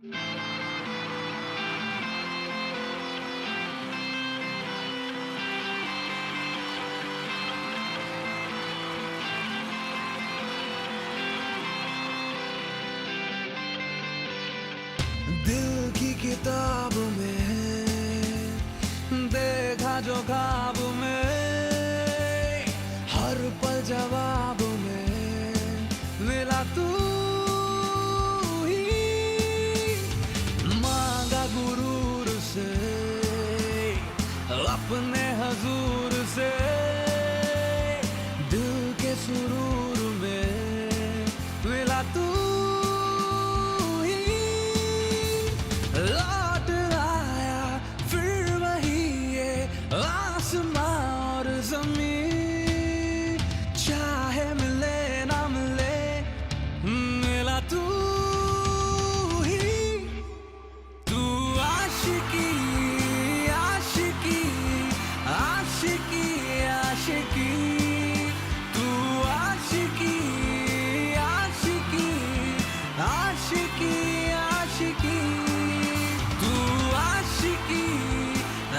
दिल की किताब में देखा जो ख्वाब में, हर पल जवाब में मिला तू ही। मांगा गुरूर से अपने हजूर से, दिल के सुरूर में मिला तू ही। लौट आया फिर वही ये आसमां और ज़मीं, चाहे मिले ना मिले मिला तू ही। तू आशिकी आशिकी आशिकी आशिकी, तू आशिकी आशिकी आशिकी आशिकी, तू आशिकी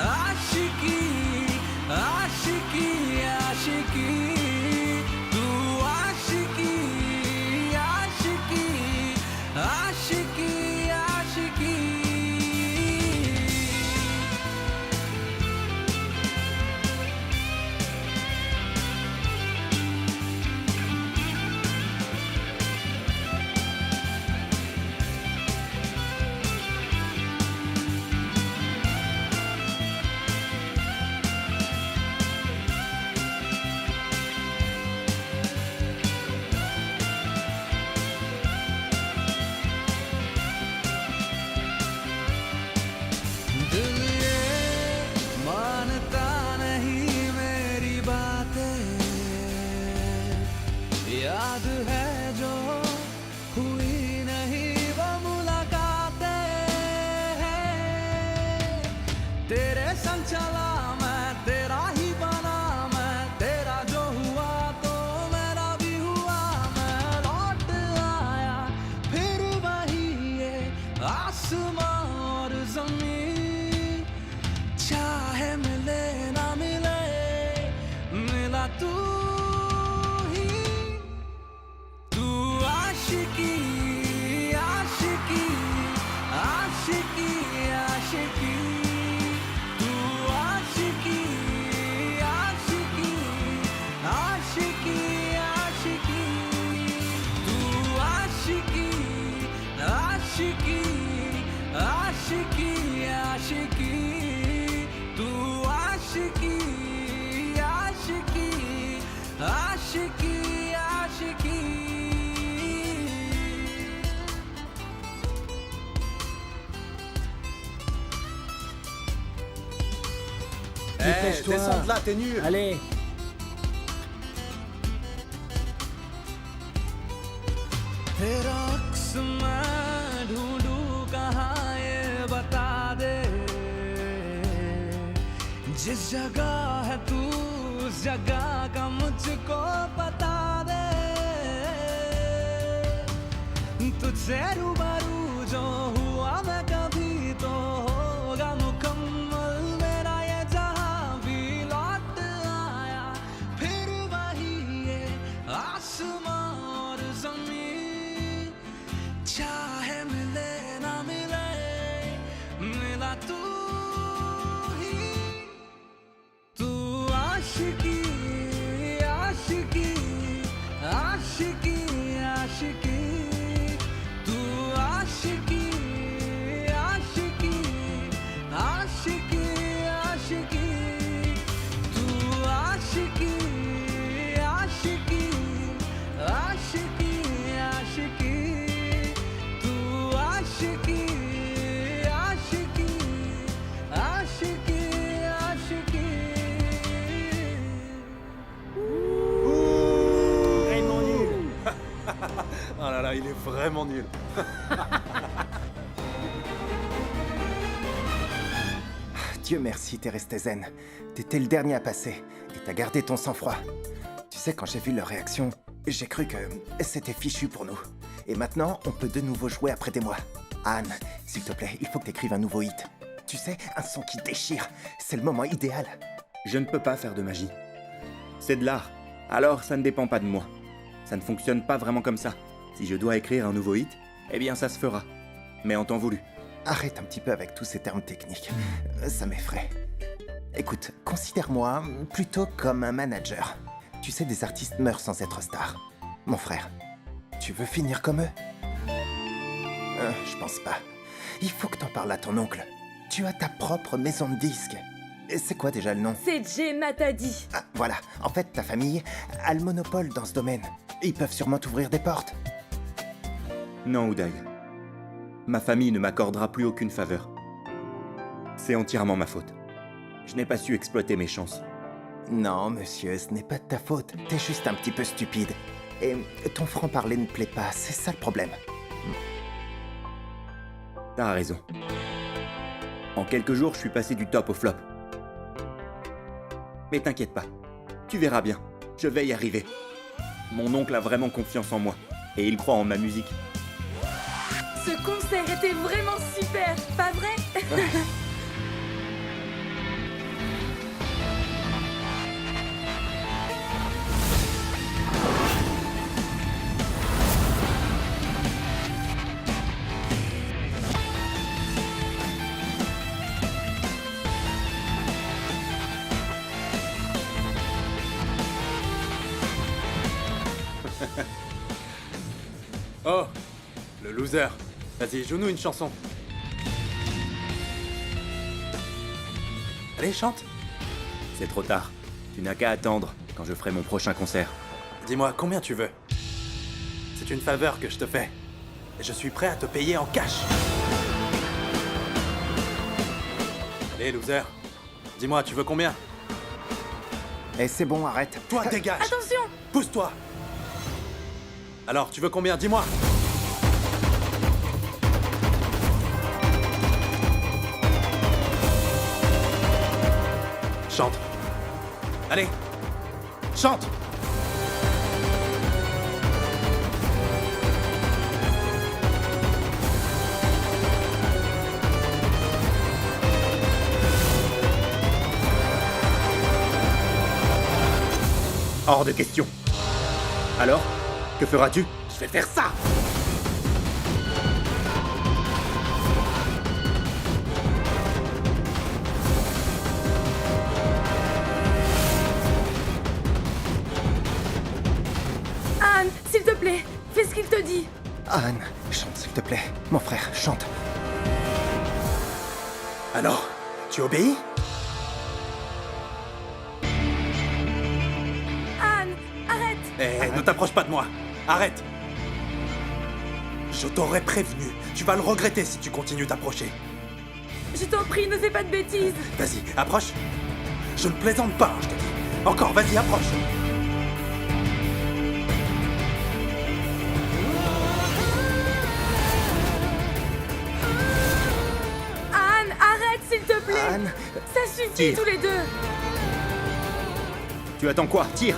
आशिकी आशिकी आशिकी, तू आशिकी आशिकी आशिकी आशिकी। दिल ये मानता नहीं मेरी बातें, याद है जो हुई नहीं वो मुलाकातें हैं। तेरे संग चला मैं, तेरा ही बना मैं, तेरा जो हुआ तो मेरा भी हुआ। मैं लौट आया फिर वही ये आसमां और ज़मीं, चाहे मिले ना मिले मिला तू ही। तू आशिकी आशिकी आशिकी आशिकी, तू आशिकी आशिकी आशिकी आशिकी, तू आशिकी आशिकी आशिकी आशिकी, तू आशिकी आशिकी आशिकी आशिकी। Dépêche-toi. Descends de là, t'es nul. Allez. तेरा अक्स मैं ढूंढूं कहाँ ये बता दे, जिस जगह है तू उस जगह का मुझको बता दे। तुझसे रूबरू जो हुआ मैं कभी तो होगा मुकम्मल मेरा ये जहां भी। लौट आया फिर वही ये आसमां और ज़मीं, चाहे मिले ना मिले मिला तू ही। तू आशिकी आशिकी आशिकी आशिकी, तू आशिकी आशिकी आशिकी आशिकी, तू आशिकी आशिकी आशिकी आशिकी, तू आशिकी आशिकी आशिकी आशिकी। Vraiment nul. Oh là là, il est vraiment nul. Dieu merci, t'es resté zen. T'étais le dernier à passer et t'as gardé ton sang-froid. Tu sais, quand j'ai vu leur réaction, j'ai cru que c'était fichu pour nous. Et maintenant, on peut de nouveau jouer après des mois. Anne, s'il te plaît, il faut que t'écrives un nouveau hit. Tu sais, un son qui déchire. C'est le moment idéal. Je ne peux pas faire de magie. C'est de l'art. Alors ça ne dépend pas de moi. Ça ne fonctionne pas vraiment comme ça. Si je dois écrire un nouveau hit, eh bien ça se fera. Mais en temps voulu. Arrête un petit peu avec tous ces termes techniques. Ça m'effraie. Écoute, considère-moi plutôt comme un manager. Tu sais, des artistes meurent sans être stars. Mon frère, tu veux finir comme eux? Je pense pas. Il faut que t'en parles à ton oncle. Tu as ta propre maison de disques. Et c'est quoi déjà le nom? C'est Jay Matadi. Ah, voilà. En fait, ta famille a le monopole dans ce domaine. Ils peuvent sûrement t'ouvrir des portes. Non, Uday. Ma famille ne m'accordera plus aucune faveur. C'est entièrement ma faute. Je n'ai pas su exploiter mes chances. Non, monsieur, ce n'est pas de ta faute. T'es juste un petit peu stupide. Et ton franc-parler ne plaît pas, c'est ça le problème. T'as raison. En quelques jours, je suis passé du top au flop. Mais t'inquiète pas, tu verras bien, je vais y arriver. Mon oncle a vraiment confiance en moi, et il croit en ma musique. Ce concert était vraiment super, pas vrai? Oh, le loser. Vas-y, joue-nous une chanson. Allez, chante. C'est trop tard. Tu n'as qu'à attendre quand je ferai mon prochain concert. Dis-moi combien tu veux. C'est une faveur que je te fais. Et je suis prêt à te payer en cash. Allez, loser. Dis-moi, tu veux combien? Et c'est bon, arrête. Toi, dégage. Attention! Pousse-toi. Alors, tu veux combien? Dis-moi. Chante. Allez. Chante. Hors de question. Alors, que feras-tu? Je vais faire ça. Anne, s'il te plaît, fais ce qu'il te dit. Anne, chante s'il te plaît. Mon frère, chante. Alors, tu obéis? Anne, arrête! Eh, ne t'approche pas de moi. Arrête. Je t'aurais prévenu. Tu vas le regretter si tu continues d'approcher. Je t'en prie, ne fais pas de bêtises. Vas-y, approche. Je ne plaisante pas, je te dis. Encore, vas-y, approche. Anne, arrête, s'il te plaît. Anne, Ça suffit Tire. tous les deux. Tu attends quoi? Tire!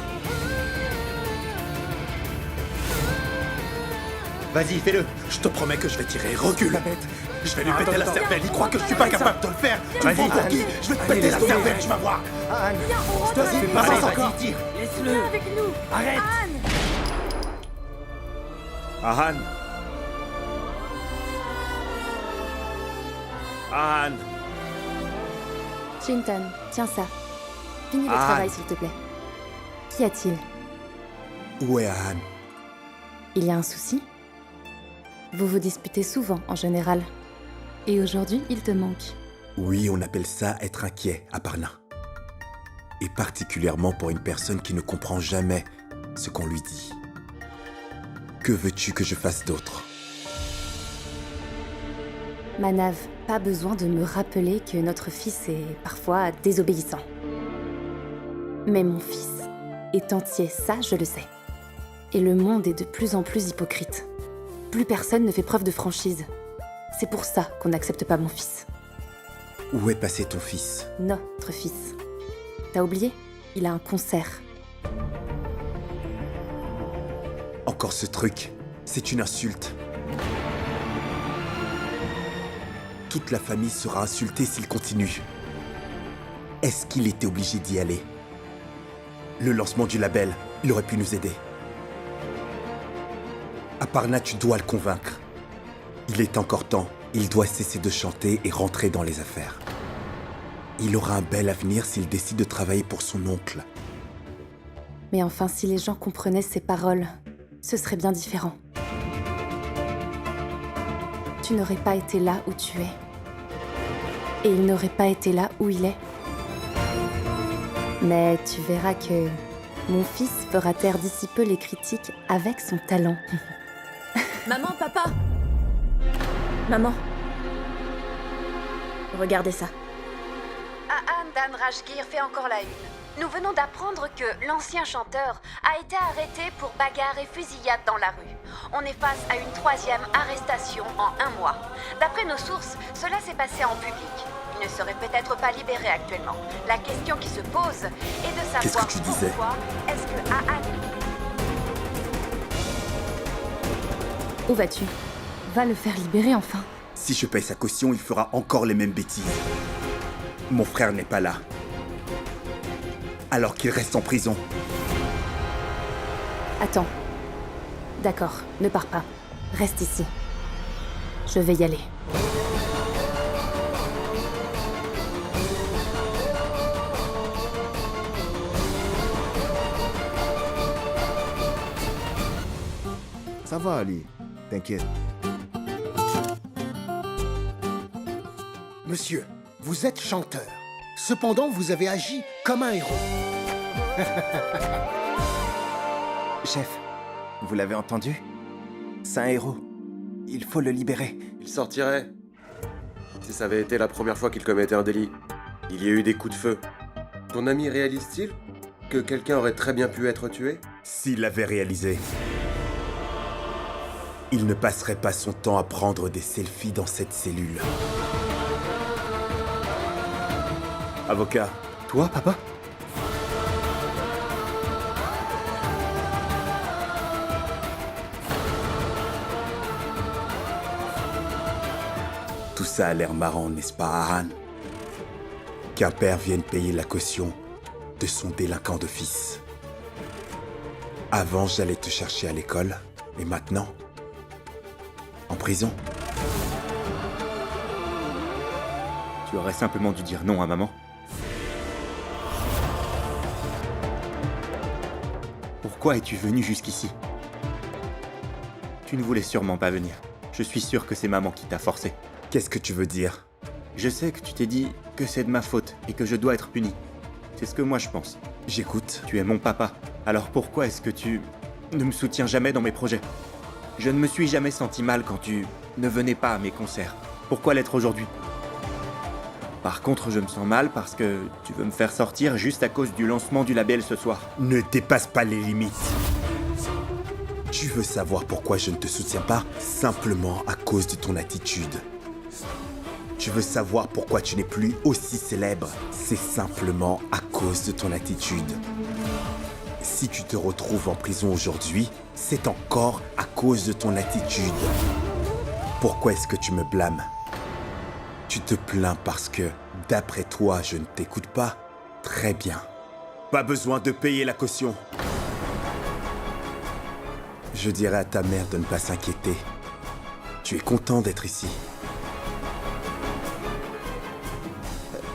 Vas-y, fais-le! Je te promets que je vais tirer. Recule. la bête. Je vais lui péter la cervelle. Il croit que je suis pas capable de le faire. Tu Vas-y, me prends pour qui? Anne. Je vais te Allez, péter la laisse tomber. cervelle, tu vas voir. Anne, Viens, on rentre à la fais maison. pas Allez, ça vas-y, encore. tire! Viens avec nous. Arrête! Anne, Anne! Anne! Chinton, tiens ça. Finis le Anne. travail, s'il te plaît. Qu'y a-t-il? Où est Anne? Il y a un souci? Vous vous disputez souvent, en général. Et aujourd'hui, il te manque. Oui, on appelle ça être inquiet à Parnain. Et particulièrement pour une personne qui ne comprend jamais ce qu'on lui dit. Que veux-tu que je fasse d'autre? Manav, pas besoin de me rappeler que notre fils est parfois désobéissant. Mais mon fils est entier, ça je le sais. Et le monde est de plus en plus hypocrite. Plus personne ne fait preuve de franchise. C'est pour ça qu'on n'accepte pas mon fils. Où est passé ton fils? Notre fils. T'as oublié? Il a un concert. Encore ce truc. C'est une insulte. toute la famille sera insultée s'il continue. Est-ce qu'il était obligé d'y aller? Le lancement du label, il aurait pu nous aider. Aparna, tu dois le convaincre. Il est encore temps. Il doit cesser de chanter et rentrer dans les affaires. Il aura un bel avenir s'il décide de travailler pour son oncle. Mais enfin, si les gens comprenaient ses paroles, ce serait bien différent. Tu n'aurais pas été là où tu es. Et il n'aurait pas été là où il est. Mais tu verras que mon fils fera taire d'ici peu les critiques avec son talent. Maman, papa! Maman. Regardez ça. Ahan Dan Rajgir fait encore la une. Nous venons d'apprendre que l'ancien chanteur a été arrêté pour bagarre et fusillade dans la rue. On est face à une 3e arrestation en 1 mois. D'après nos sources, cela s'est passé en public. Il ne serait peut-être pas libéré actuellement. La question qui se pose est de savoir Qu'est-ce que tu disais? pourquoi est-ce que Ahan... Où vas-tu? Va le faire libérer enfin. Si je paye sa caution, il fera encore les mêmes bêtises. Mon frère n'est pas là. Alors qu'il reste en prison. Attends. D'accord, ne pars pas. Reste ici. Je vais y aller. Ça va, Ali. T'inquiète. Monsieur, vous êtes chanteur. Cependant, vous avez agi comme un héros. Chef, vous l'avez entendu? C'est un héros. Il faut le libérer. Il sortirait. Si ça avait été la première fois qu'il commettait un délit. Il y a eu des coups de feu. Ton ami réalise-t-il que quelqu'un aurait très bien pu être tué? S'il l'avait réalisé, il ne passerait pas son temps à prendre des selfies dans cette cellule. Avocat. Toi, papa? Tout ça a l'air marrant, n'est-ce pas, Ahan? Qu'un père vienne payer la caution de son délinquant de fils. Avant, j'allais te chercher à l'école, et maintenant, en prison. Tu aurais simplement dû dire non à maman. Pourquoi es-tu venu jusqu'ici? Tu ne voulais sûrement pas venir. Je suis sûr que c'est maman qui t'a forcé. Qu'est-ce que tu veux dire? Je sais que tu t'es dit que c'est de ma faute et que je dois être puni. C'est ce que moi je pense. J'écoute. Tu es mon papa. Alors pourquoi est-ce que tu ne me soutiens jamais dans mes projets? Je ne me suis jamais senti mal quand tu ne venais pas à mes concerts. Pourquoi l'être aujourd'hui? Par contre, je me sens mal parce que tu veux me faire sortir juste à cause du lancement du label ce soir. Ne dépasse pas les limites. Tu veux savoir pourquoi je ne te soutiens pas? Simplement à cause de ton attitude. Tu veux savoir pourquoi tu n'es plus aussi célèbre? C'est simplement à cause de ton attitude. Si tu te retrouves en prison aujourd'hui, c'est encore à cause de ton attitude. Pourquoi est-ce que tu me blâmes? Tu te plains parce que, d'après toi, je ne t'écoute pas? Très bien. Pas besoin de payer la caution. Je dirai à ta mère de ne pas s'inquiéter. Tu es content d'être ici.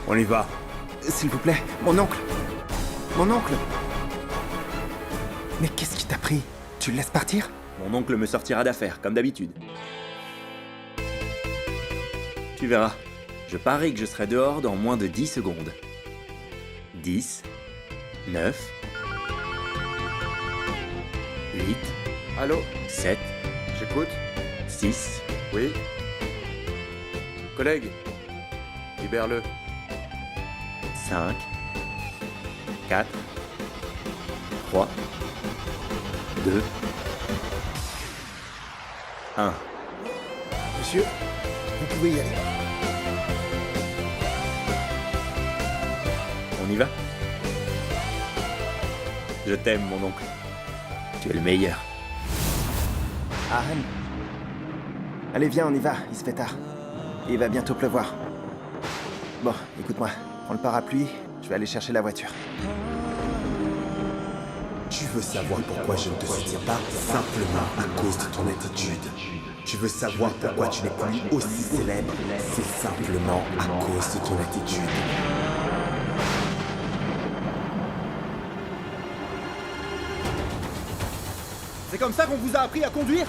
On y va. S'il vous plaît, mon oncle. Mon oncle. Mais qu'est-ce qui t'a pris? Tu le laisses partir? Mon oncle me sortira d'affaire, comme d'habitude. Tu verras. Je parie que je serai dehors dans moins de 10 secondes. 10, 9, 8, Allô? 7, J'écoute? 6, Oui? Collègue? Libère-le. 5, 4, 3, 2, 1. Monsieur, vous pouvez y aller. On y va? Je t'aime, mon oncle. Tu es le meilleur. Ahan. Allez, viens, on y va, il se fait tard. Il va bientôt pleuvoir. Bon, écoute-moi. Prends le parapluie, je vais aller chercher la voiture. Tu veux savoir pourquoi je ne te soutiens pas? Simplement à cause de ton attitude. Tu veux savoir pourquoi tu n'es plus aussi célèbre? C'est simplement à cause de ton attitude. C'est comme ça qu'on vous a appris à conduire?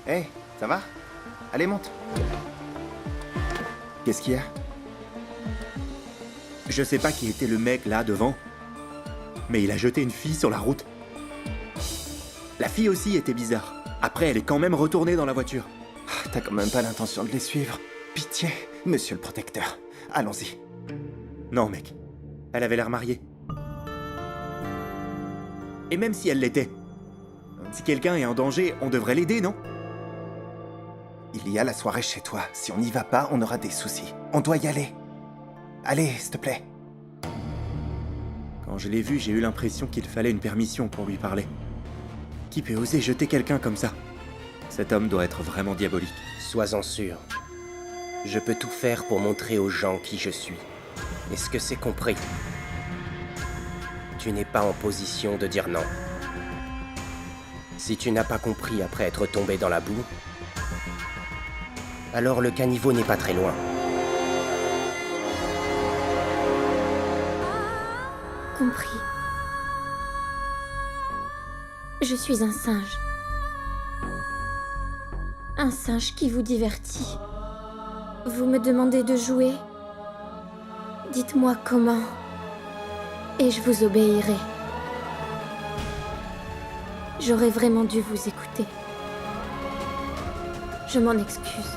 Hé, ça va? Allez, monte. Qu'est-ce qu'il y a? Je sais pas qui était le mec là devant, mais il a jeté une fille sur la route. La fille aussi était bizarre. Après, elle est quand même retournée dans la voiture. Ah, t'as quand même pas l'intention de les suivre. Pitié, monsieur le protecteur. Allons-y. Non, mec. Elle avait l'air mariée. Et même si elle l'était, si quelqu'un est en danger, on devrait l'aider, non? Il y a la soirée chez toi. Si on n'y va pas, on aura des soucis. On doit y aller. Allez, s'il te plaît. Quand je l'ai vu, j'ai eu l'impression qu'il fallait une permission pour lui parler. Qui peut oser jeter quelqu'un comme ça? Cet homme doit être vraiment diabolique. Sois-en sûr. Je peux tout faire pour montrer aux gens qui je suis. Est-ce que c'est compris? Tu n'es pas en position de dire non. Si tu n'as pas compris après être tombé dans la boue, alors le caniveau n'est pas très loin. Compris. Je suis un singe. Un singe qui vous divertit. Vous me demandez de jouer? Dites-moi comment, et je vous obéirai. J'aurais vraiment dû vous écouter. Je m'en excuse.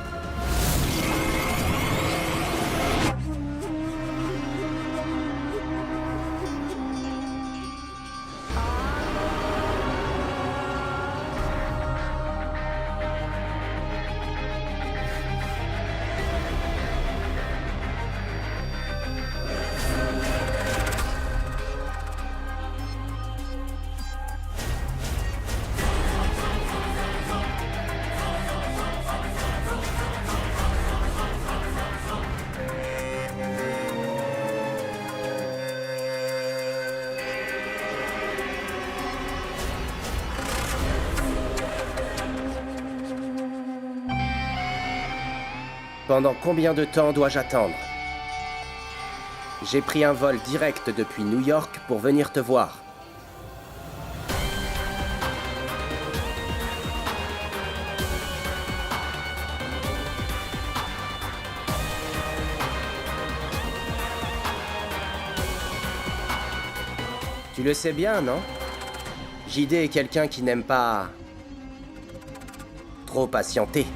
Pendant combien de temps dois-je attendre? J'ai pris un vol direct depuis New York pour venir te voir. Tu le sais bien, non? JD est quelqu'un qui n'aime pas... trop patienter.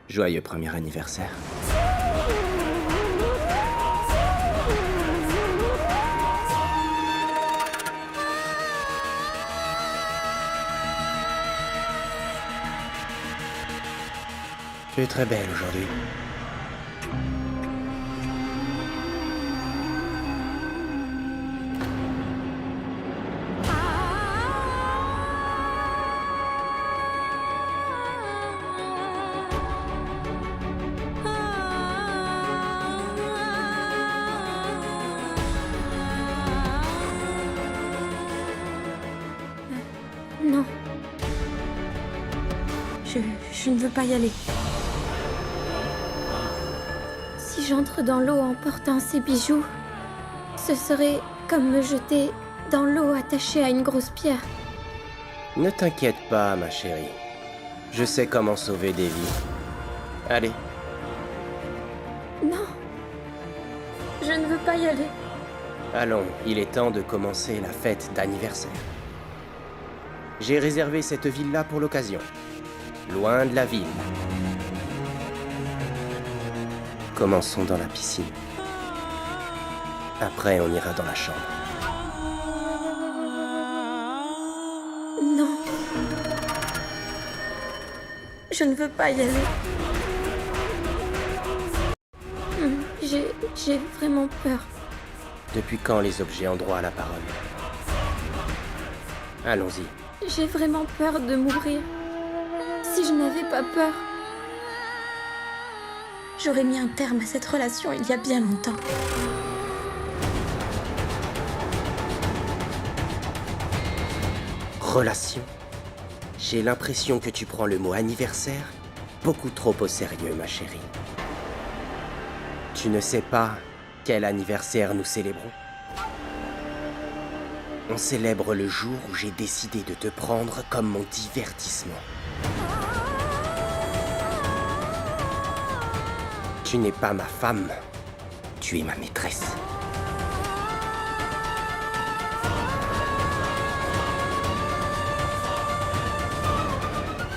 Joyeux premier anniversaire. Tu es très belle aujourd'hui. Non. Je ne veux pas y aller. Si j'entre dans l'eau en portant ces bijoux, ce serait comme me jeter dans l'eau attachée à une grosse pierre. Ne t'inquiète pas, ma chérie. Je sais comment sauver des vies. Allez. Non. Je ne veux pas y aller. Allons, il est temps de commencer la fête d'anniversaire. J'ai réservé cette ville-là pour l'occasion. Loin de la ville. Commençons dans la piscine. Après, on ira dans la chambre. Non. Je ne veux pas y aller. J'ai vraiment peur. Depuis quand les objets ont droit à la parole? Allons-y. J'ai vraiment peur de mourir. Si je n'avais pas peur, j'aurais mis un terme à cette relation il y a bien longtemps. Relation? J'ai l'impression que tu prends le mot anniversaire beaucoup trop au sérieux, ma chérie. Tu ne sais pas quel anniversaire nous célébrons? On célèbre le jour où j'ai décidé de te prendre comme mon divertissement. Tu n'es pas ma femme, tu es ma maîtresse.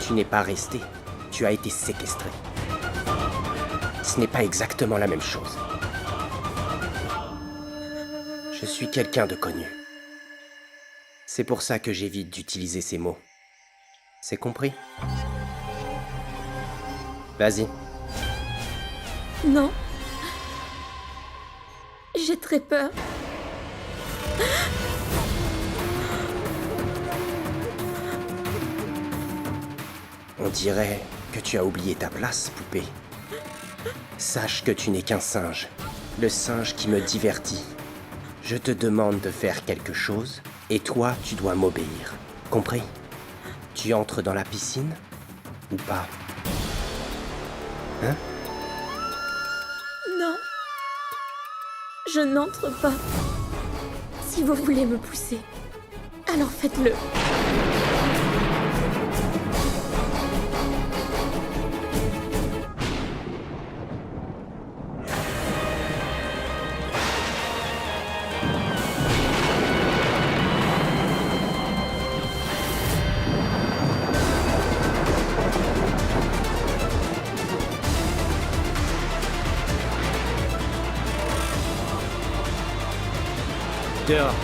Tu n'es pas resté, tu as été séquestré. Ce n'est pas exactement la même chose. Je suis quelqu'un de connu. C'est pour ça que j'évite d'utiliser ces mots. C'est compris? Vas-y. Non. J'ai très peur. On dirait que tu as oublié ta place, poupée. Sache que tu n'es qu'un singe. Le singe qui me divertit. Je te demande de faire quelque chose, et toi, tu dois m'obéir. Compris? Tu entres dans la piscine? Ou pas? Hein? Non. Je n'entre pas. Si vous voulez me pousser, alors faites-le. Dehors.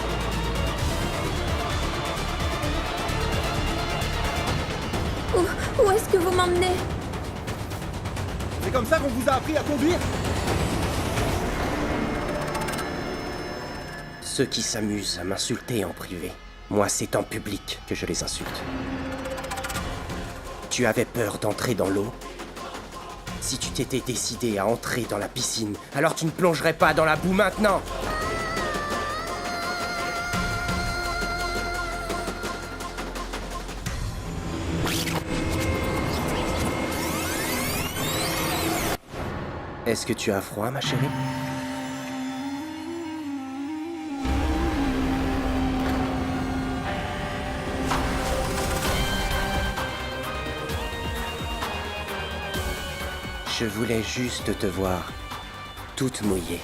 Où? Où est-ce que vous m'emmenez? C'est comme ça qu'on vous a appris à conduire? Ceux qui s'amusent à m'insulter en privé, moi c'est en public que je les insulte. Tu avais peur d'entrer dans l'eau? Si tu t'étais décidé à entrer dans la piscine, alors tu ne plongerais pas dans la boue maintenant! Est-ce que tu as froid, ma chérie? Je voulais juste te voir, toute mouillée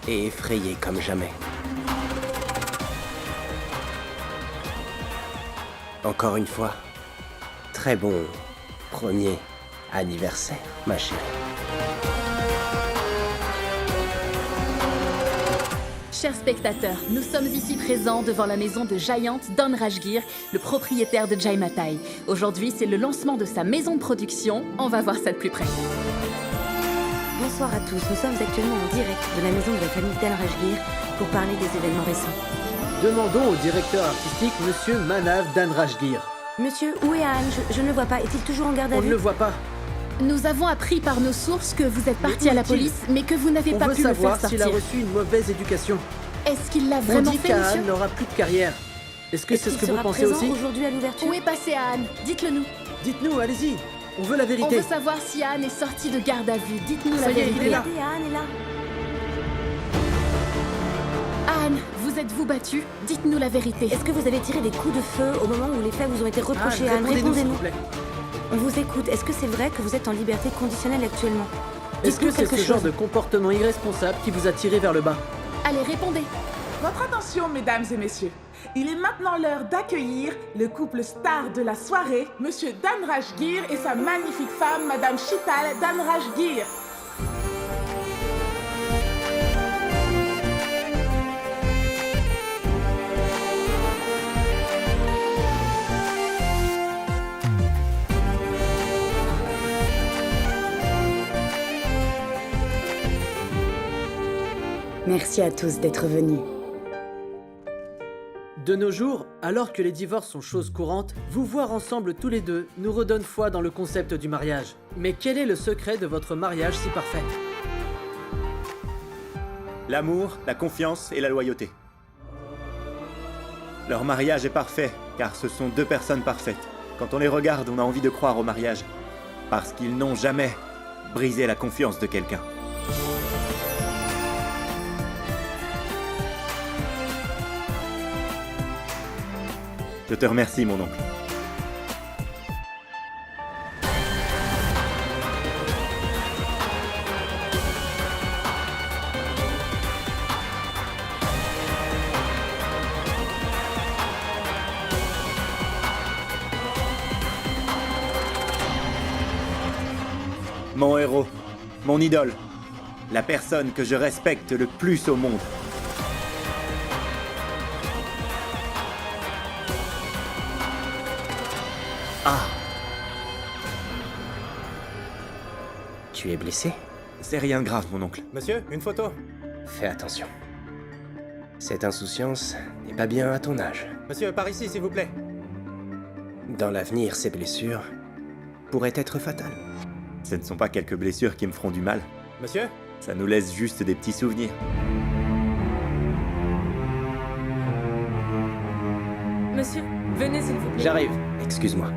et effrayée comme jamais. Encore une fois, très bon premier anniversaire, ma chérie. Chers spectateurs, nous sommes ici présents devant la maison de Giant Don Rajgir, le propriétaire de Jai Matai. Aujourd'hui, c'est le lancement de sa maison de production. On va voir ça de plus près. Bonsoir à tous, nous sommes actuellement en direct de la maison de la famille Dan Rajgir pour parler des événements récents. Demandons au directeur artistique, Monsieur Manav Dan Rajgir. Monsieur, où est Anne? Je ne le vois pas. Est-il toujours en garde à vue? On ne le voit pas. Nous avons appris par nos sources que vous êtes parti à la police, mais que vous n'avez pas pu le faire sortir. On veut savoir s'il a reçu une mauvaise éducation. Est-ce qu'il l'a vraiment fait, monsieur? On dit qu'Anne n'aura plus de carrière. Est-ce que c'est ce que vous pensez aussi? Aujourd'hui à l'ouverture? Où est passé Anne? Dites-le nous. Dites-nous, allez-y. On veut la vérité. On veut savoir si Anne est sortie de garde à vue. Dites-nous la Ça y est, vérité. il est là. Anne est là. Anne, vous êtes-vous battue? Dites-nous la vérité. Est-ce que vous avez tiré des coups de feu au moment où les faits vous ont été reprochés, Anne? Répondez-nous, s'il vous Répondez-nous. plaît. On vous écoute. Est-ce que c'est vrai que vous êtes en liberté conditionnelle actuellement? Est-ce que Dites-nous c'est quelque ce genre chose. de comportement irresponsable qui vous a tiré vers le bas? Allez, répondez. Votre attention, mesdames et messieurs. Il est maintenant l'heure d'accueillir le couple star de la soirée, Monsieur Dan Rajgir et sa magnifique femme, Madame Shital Dan Rajgir. Merci à tous d'être venus. De nos jours, alors que les divorces sont chose courante, vous voir ensemble tous les deux nous redonne foi dans le concept du mariage. Mais quel est le secret de votre mariage si parfait? L'amour, la confiance et la loyauté. Leur mariage est parfait, car ce sont deux personnes parfaites. Quand on les regarde, on a envie de croire au mariage, parce qu'ils n'ont jamais brisé la confiance de quelqu'un. Je te remercie, mon oncle. Mon héros, mon idole, la personne que je respecte le plus au monde. Ah. Tu es blessé? C'est rien de grave, mon oncle. Monsieur, une photo? Fais attention. Cette insouciance n'est pas bien à ton âge. Monsieur, par ici, s'il vous plaît. Dans l'avenir, ces blessures pourraient être fatales. Ce ne sont pas quelques blessures qui me feront du mal. Monsieur? Ça nous laisse juste des petits souvenirs. Monsieur, venez s'il vous plaît. J'arrive. Excuse-moi.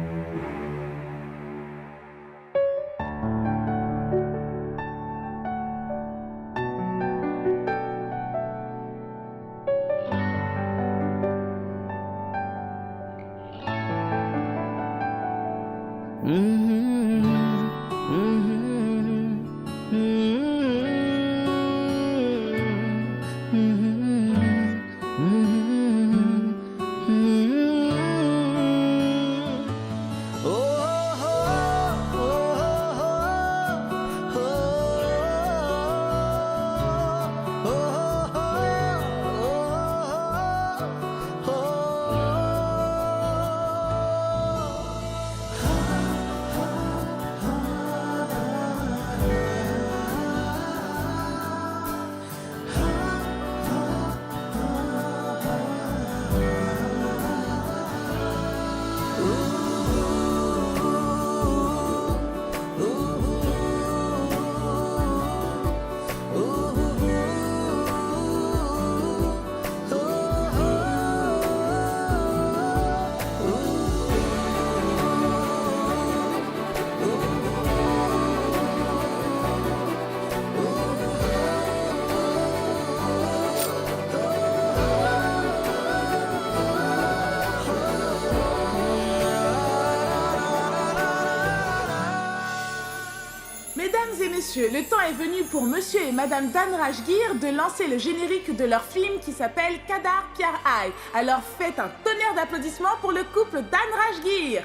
Mesdames et messieurs, le temps est venu pour Monsieur et Madame Dan Rajgir de lancer le générique de leur film qui s'appelle Kadar Pyar Hai. Alors faites un tonnerre d'applaudissements pour le couple Dan Rajgir.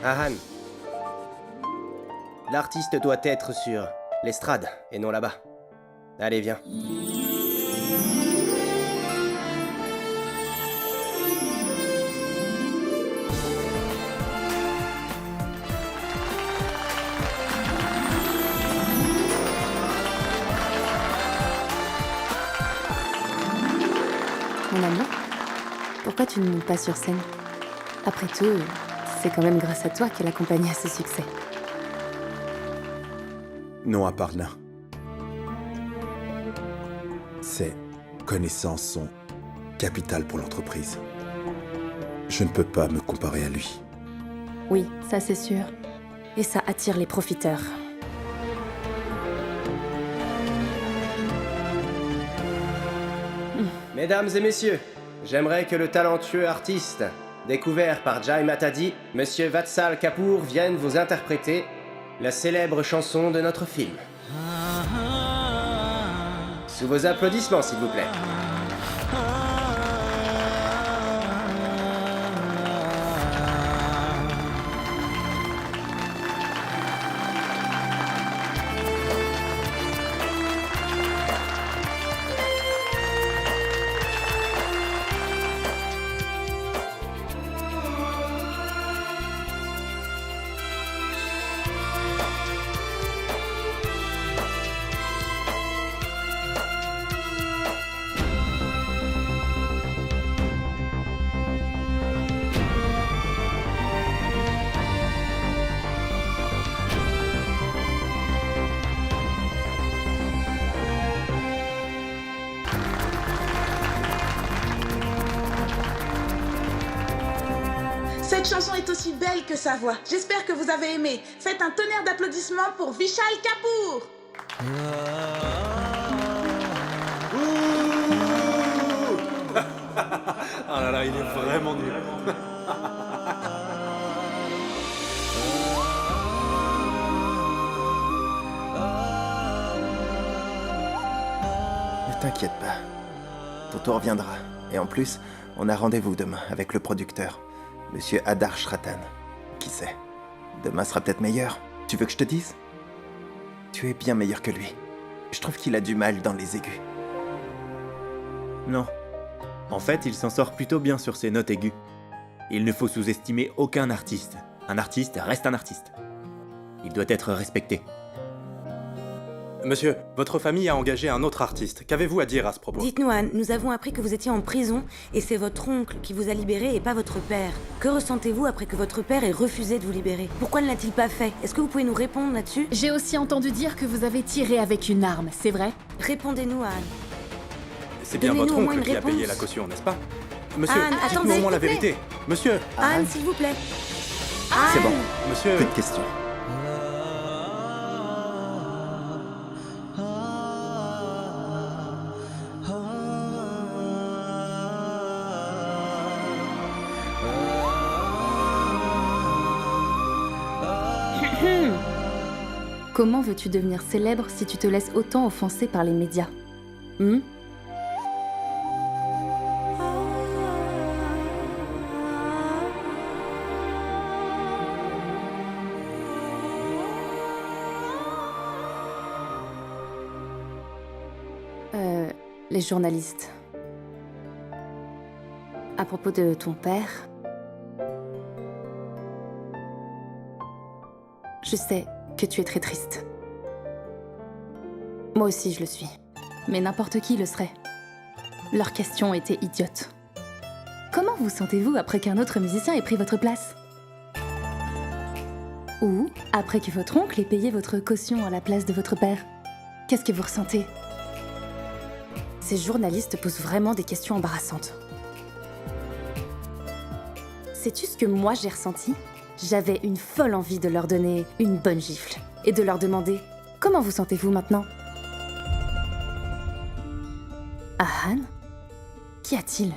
Ahan. L'artiste doit être sur l'estrade et non là-bas. Allez, viens. Mon amour, pourquoi tu ne montes pas sur scène? Après tout, c'est quand même grâce à toi que la compagnie a ce succès. Non, Aparna. Ses connaissances sont capitales pour l'entreprise. Je ne peux pas me comparer à lui. Oui, ça c'est sûr. Et ça attire les profiteurs. Mesdames et messieurs, j'aimerais que le talentueux artiste découvert par Jai Matadi, Monsieur Vatsal Kapoor, vienne vous interpréter la célèbre chanson de notre film. Sous vos applaudissements, s'il vous plaît. Cette chanson est aussi belle que sa voix. J'espère que vous avez aimé. Faites un tonnerre d'applaudissements pour Vishal Kapoor. Ah là là, il est vraiment nul. Ne t'inquiète pas. Ton tour viendra. Et en plus, on a rendez-vous demain avec le producteur, Monsieur Adarsh Ratan. Qui sait? Demain sera peut-être meilleur. Tu veux que je te dise? Tu es bien meilleur que lui. Je trouve qu'il a du mal dans les aigus. Non. En fait, il s'en sort plutôt bien sur ses notes aiguës. Il ne faut sous-estimer aucun artiste. Un artiste reste un artiste. Il doit être respecté. Monsieur, votre famille a engagé un autre artiste. Qu'avez-vous à dire à ce propos? Dites-nous, Anne, nous avons appris que vous étiez en prison et c'est votre oncle qui vous a libéré et pas votre père. Que ressentez-vous après que votre père ait refusé de vous libérer? Pourquoi ne l'a-t-il pas fait? Est-ce que vous pouvez nous répondre là-dessus? J'ai aussi entendu dire que vous avez tiré avec une arme, c'est vrai? Répondez-nous, Anne. C'est bien votre Donnez-nous au moins oncle une qui a payé réponse. la caution, n'est-ce pas? Monsieur, Anne, dites-nous attendez, au moins la s'il vous plaît. vérité. Monsieur! Anne, s'il vous plaît. C'est bon. Monsieur! Plus de questions. Comment veux-tu devenir célèbre si tu te laisses autant offenser par les médias? Les journalistes. À propos de ton père, je sais que tu es très triste. Moi aussi, je le suis. Mais n'importe qui le serait. Leurs questions étaient idiotes. Comment vous sentez-vous après qu'un autre musicien ait pris votre place? Ou après que votre oncle ait payé votre caution à la place de votre père? Qu'est-ce que vous ressentez? Ces journalistes posent vraiment des questions embarrassantes. Sais-tu ce que moi j'ai ressenti? J'avais une folle envie de leur donner une bonne gifle et de leur demander « Comment vous sentez-vous maintenant ?» Ahan? Qu'y a-t-il?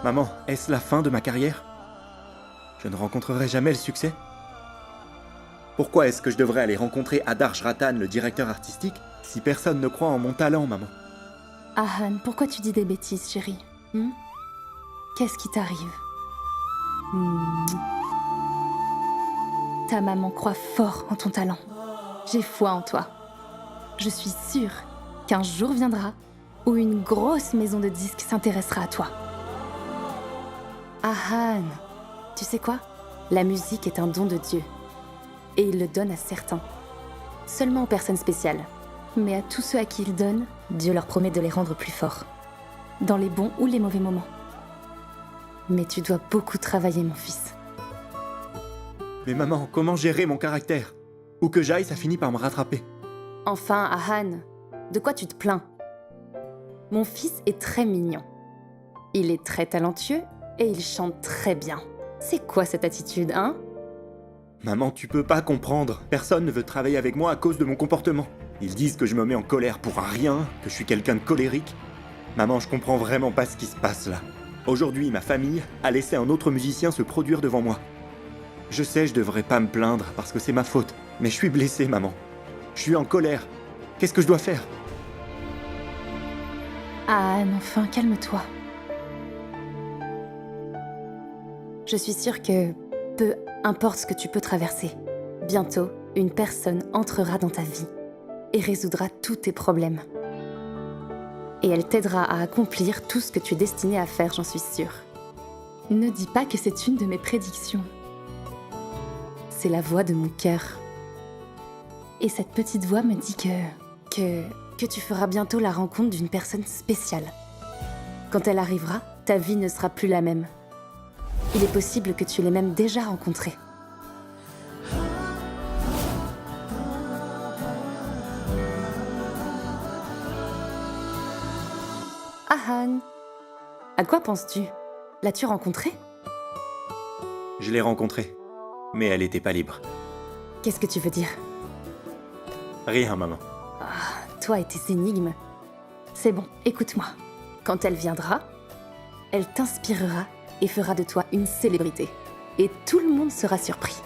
Maman, est-ce la fin de ma carrière? Je ne rencontrerai jamais le succès? Pourquoi est-ce que je devrais aller rencontrer Adarsh Ratan, le directeur artistique, si personne ne croit en mon talent, maman? Ahan, pourquoi tu dis des bêtises, chérie? Qu'est-ce qui t'arrive? Ta maman croit fort en ton talent. J'ai foi en toi. Je suis sûre qu'un jour viendra où une grosse maison de disques s'intéressera à toi. Ahan, tu sais quoi? La musique est un don de Dieu. Et il le donne à certains. Seulement aux personnes spéciales. Mais à tous ceux à qui il donne, Dieu leur promet de les rendre plus forts. Dans les bons ou les mauvais moments. Mais tu dois beaucoup travailler, mon fils. Mais maman, comment gérer mon caractère? Où que j'aille, ça finit par me rattraper. Enfin, Ahan, de quoi tu te plains? Mon fils est très mignon. Il est très talentueux et il chante très bien. C'est quoi cette attitude, hein? Maman, tu peux pas comprendre. Personne ne veut travailler avec moi à cause de mon comportement. Ils disent que je me mets en colère pour un rien, que je suis quelqu'un de colérique. Maman, je comprends vraiment pas ce qui se passe là. Aujourd'hui, ma famille a laissé un autre musicien se produire devant moi. Je sais, je devrais pas me plaindre parce que c'est ma faute, mais je suis blessé, maman. Je suis en colère. Qu'est-ce que je dois faire? Anne, enfin, calme-toi. Je suis sûre que, peu importe ce que tu peux traverser, bientôt, une personne entrera dans ta vie et résoudra tous tes problèmes. Et elle t'aidera à accomplir tout ce que tu es destiné à faire, j'en suis sûre. Ne dis pas que c'est une de mes prédictions. C'est la voix de mon cœur. Et cette petite voix me dit que tu feras bientôt la rencontre d'une personne spéciale. Quand elle arrivera, ta vie ne sera plus la même. Il est possible que tu l'aies même déjà rencontrée. Ahan, à quoi penses-tu? L'as-tu rencontrée? Je l'ai rencontrée, mais elle était pas libre. Qu'est-ce que tu veux dire? Rien, maman. Ah, toi et tes énigmes. C'est bon, écoute-moi. Quand elle viendra, elle t'inspirera et fera de toi une célébrité. Et tout le monde sera surpris.